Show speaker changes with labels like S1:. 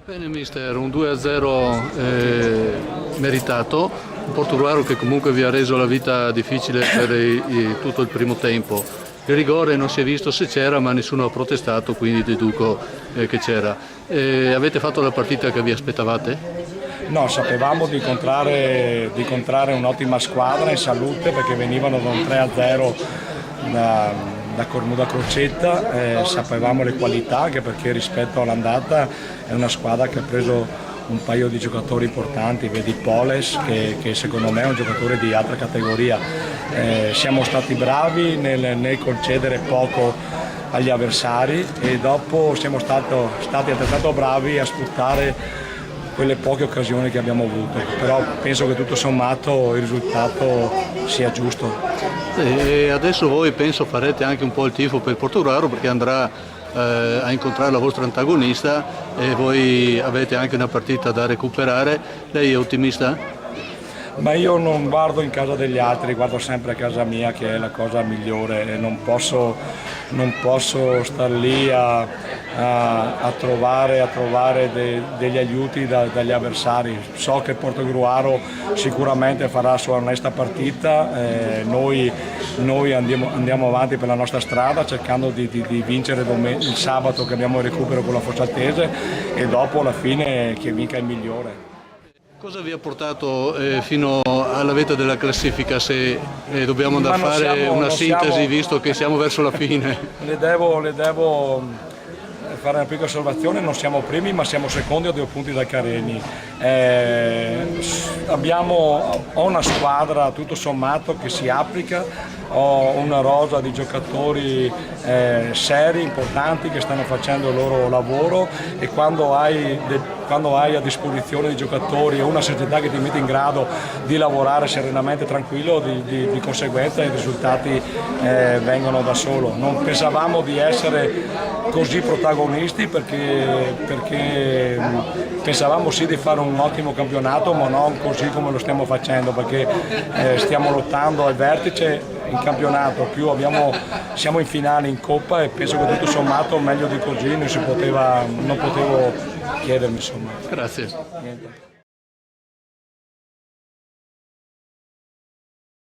S1: Bene mister, un 2-0 meritato, un Portogruaro che comunque vi ha reso la vita difficile per tutto il primo tempo. Il rigore non si è visto se c'era, ma nessuno ha protestato, quindi deduco che c'era. Avete fatto la partita che vi aspettavate?
S2: No, sapevamo di incontrare un'ottima squadra in salute perché venivano da un 3-0 da Cornuda Crocetta, sapevamo le qualità anche perché rispetto all'andata è una squadra che ha preso un paio di giocatori importanti, vedi Poles che secondo me è un giocatore di altra categoria. Siamo stati bravi nel concedere poco agli avversari e dopo siamo stati altrettanto bravi a sfruttare quelle poche occasioni che abbiamo avuto, però penso che tutto sommato il risultato sia giusto.
S1: E adesso voi penso farete anche un po' il tifo per il Portogruaro perché andrà a incontrare la vostra antagonista e voi avete anche una partita da recuperare. Lei è ottimista?
S2: Ma io non guardo in casa degli altri, guardo sempre a casa mia che è la cosa migliore e non posso star lì a trovare degli aiuti dagli avversari. So che Portogruaro sicuramente farà la sua onesta partita, noi andiamo avanti per la nostra strada cercando di vincere il sabato che abbiamo il recupero con la Fossaltese e dopo alla fine che vinca il migliore.
S1: Cosa vi ha portato fino alla vetta della classifica se dobbiamo andare a fare una sintesi visto che siamo verso la fine?
S2: Le devo fare una piccola osservazione, non siamo primi ma siamo secondi a 2 punti dal Careni. Ho una squadra tutto sommato che si applica, ho una rosa di giocatori seri, importanti che stanno facendo il loro lavoro e quando hai a disposizione di giocatori e una società che ti mette in grado di lavorare serenamente, tranquillo, di conseguenza i risultati vengono da solo. Non pensavamo di essere così protagonisti perché pensavamo sì di fare un ottimo campionato ma non così come lo stiamo facendo perché stiamo lottando al vertice in campionato, più siamo in finale in Coppa e penso che tutto sommato meglio di così non potevo chiedermi insomma.
S1: Grazie.
S2: Niente.